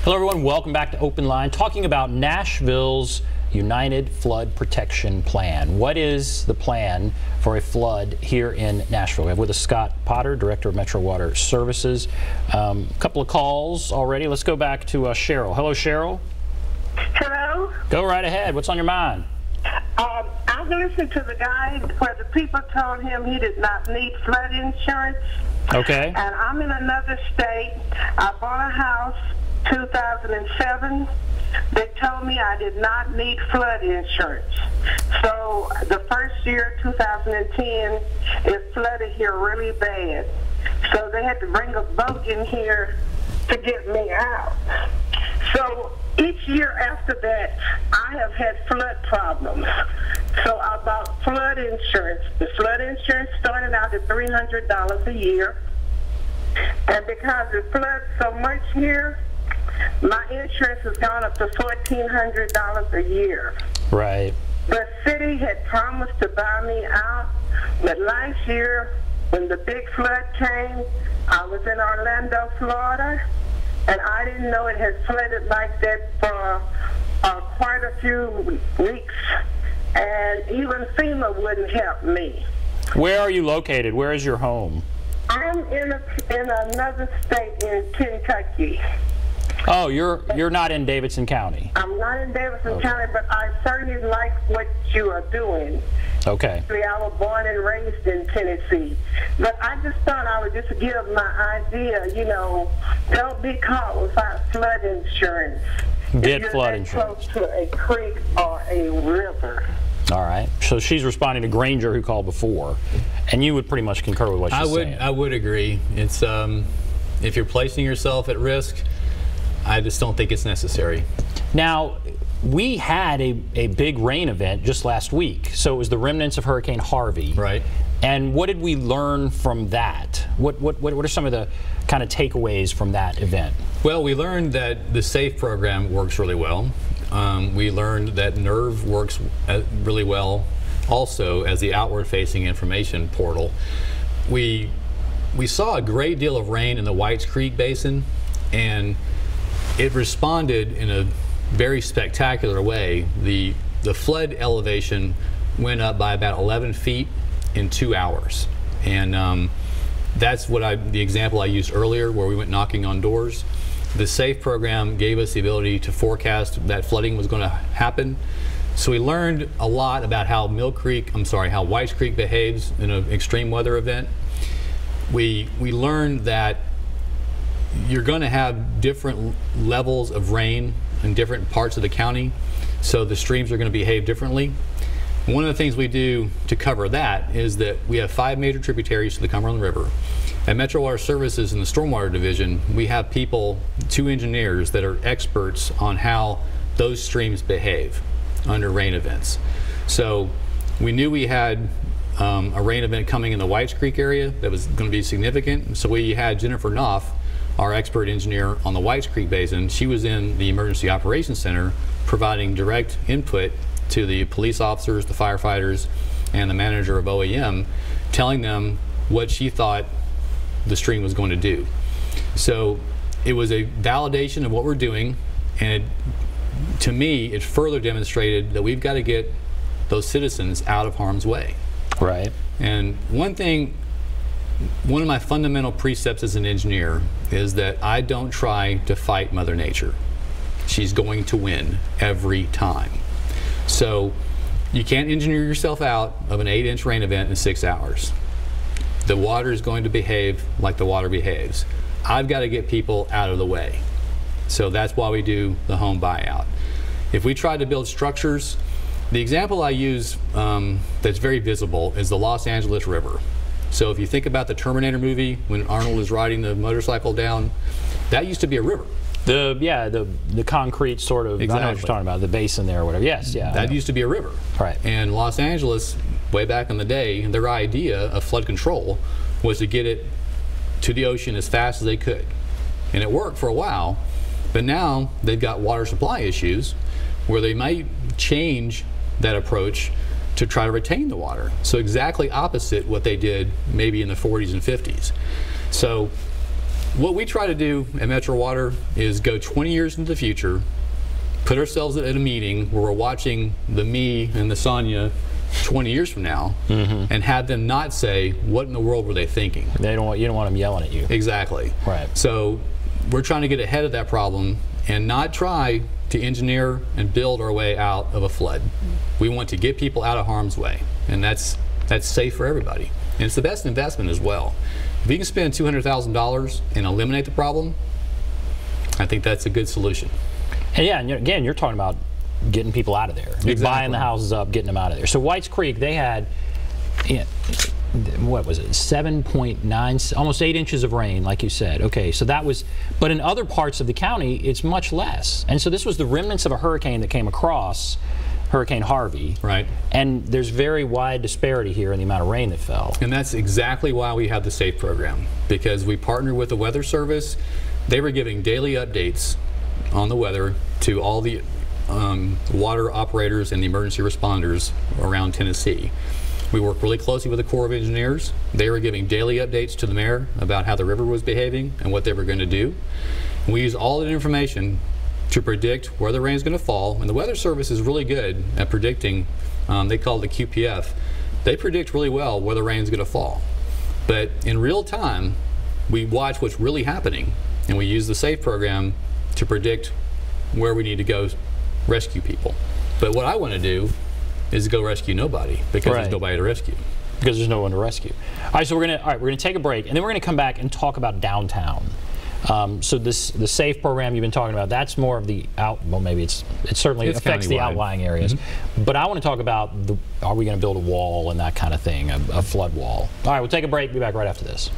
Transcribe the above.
Hello everyone, welcome back to OpenLine, talking about Nashville's United Flood Protection Plan. What is the plan for a flood here in Nashville? We have with us Scott Potter, Director of Metro Water Services. A couple of calls already. Let's go back to Cheryl. Hello, Cheryl. Hello? Go right ahead. What's on your mind? I listened to the guy where the people told him he did not need flood insurance. Okay. And I'm in another state. I bought a house 2007. They told me I did not need flood insurance. So the first year, 2010, it flooded here really bad. So they had to bring a boat in here to get me out. So each year after that, I have had flood problems. So I bought flood insurance. The flood insurance started out at $300 a year. And because it floods so much here, my insurance has gone up to $1,400 a year. Right. The city had promised to buy me out, but last year, when the big flood came, I was in Orlando, Florida, and I didn't know it had flooded like that for quite a few weeks, and even FEMA wouldn't help me. Where are you located? Where is your home? I'm in another state in Kentucky. Oh, you're not in Davidson County. I'm not in Davidson County, but I certainly like what you are doing. Okay. Actually, I was born and raised in Tennessee. But I just thought I would just give my idea, you know, don't be caught without flood insurance. Get flood insurance. Close to a creek or a river. All right. So she's responding to Granger, who called before, and you would pretty much concur with what she's saying. I would agree. It's if you're placing yourself at risk, I just don't think it's necessary. Now, we had a big rain event just last week, so it was the remnants of Hurricane Harvey. Right. And what did we learn from that? What are some of the kind of takeaways from that event? Well, we learned that the SAFE program works really well. We learned that NERV works really well also as the outward-facing information portal. We saw a great deal of rain in the Whites Creek Basin, and it responded in a very spectacular way. The flood elevation went up by about 11 feet in 2 hours. And that's what the example I used earlier where we went knocking on doors. The SAFE program gave us the ability to forecast that flooding was going to happen. So we learned a lot about how how Whites Creek behaves in an extreme weather event. We learned that you're going to have different levels of rain in different parts of the county, so the streams are going to behave differently. One of the things we do to cover that is that we have 5 major tributaries to the Cumberland River. At Metro Water Services in the Stormwater Division, we have people, 2 engineers that are experts on how those streams behave under rain events. So we knew we had a rain event coming in the Whites Creek area that was going to be significant, so we had Jennifer Knopf, our expert engineer on the Whites Creek Basin. She was in the Emergency Operations Center providing direct input to the police officers, the firefighters, and the manager of OEM, telling them what she thought the stream was going to do. So it was a validation of what we're doing, and to me, it further demonstrated that we've got to get those citizens out of harm's way. Right. And one of my fundamental precepts as an engineer is that I don't try to fight Mother Nature. She's going to win every time. So you can't engineer yourself out of an 8-inch rain event in 6 hours. The water is going to behave like the water behaves. I've got to get people out of the way. So that's why we do the home buyout. If we try to build structures, the example I use that's very visible is the Los Angeles River. So if you think about the Terminator movie, when Arnold is riding the motorcycle down, that used to be a river. The concrete sort of, exactly. I know what you're talking about, the basin there or whatever. Yes, yeah. That used to be a river. Right. And Los Angeles, way back in the day, their idea of flood control was to get it to the ocean as fast as they could. And it worked for a while, but now they've got water supply issues where they might change that approach to try to retain the water. So exactly opposite what they did maybe in the 40s and 50s. So What we try to do at Metro Water is go 20 years into the future, put ourselves at a meeting where we're watching the me and the Sonia 20 years from now, and have them not say, what in the world were they thinking? You don't want them yelling at you. Exactly. Right. So we're trying to get ahead of that problem and not try to engineer and build our way out of a flood. We want to get people out of harm's way, and that's safe for everybody. And it's the best investment as well. If you can spend $200,000 and eliminate the problem, I think that's a good solution. And yeah, and again, you're talking about getting people out of there. Exactly. Buying the houses up, getting them out of there. So Whites Creek, they had, what was it, 7.9, almost 8 inches of rain, like you said. Okay, so that was, but in other parts of the county, it's much less. And so this was the remnants of a hurricane that came across, Hurricane Harvey. Right. And there's very wide disparity here in the amount of rain that fell. And that's exactly why we have the SAFE program, because we partnered with the Weather Service. They were giving daily updates on the weather to all the water operators and the emergency responders around Tennessee. We worked really closely with the Corps of Engineers. They were giving daily updates to the mayor about how the river was behaving and what they were going to do. And we use all that information to predict where the rain is going to fall. And the Weather Service is really good at predicting. They call it the QPF. They predict really well where the rain is going to fall. But in real time, we watch what's really happening, and we use the SAFE program to predict where we need to go rescue people. But what I want to do is go rescue nobody, because there's nobody to rescue. Because there's no one to rescue. All right, so we're gonna take a break, and then we're gonna come back and talk about downtown. So the SAFE program you've been talking about, that's more of the well, maybe it certainly affects the outlying areas. But I want to talk about are we going to build a wall and that kind of thing, a flood wall. All right, we'll take a break. Be back right after this.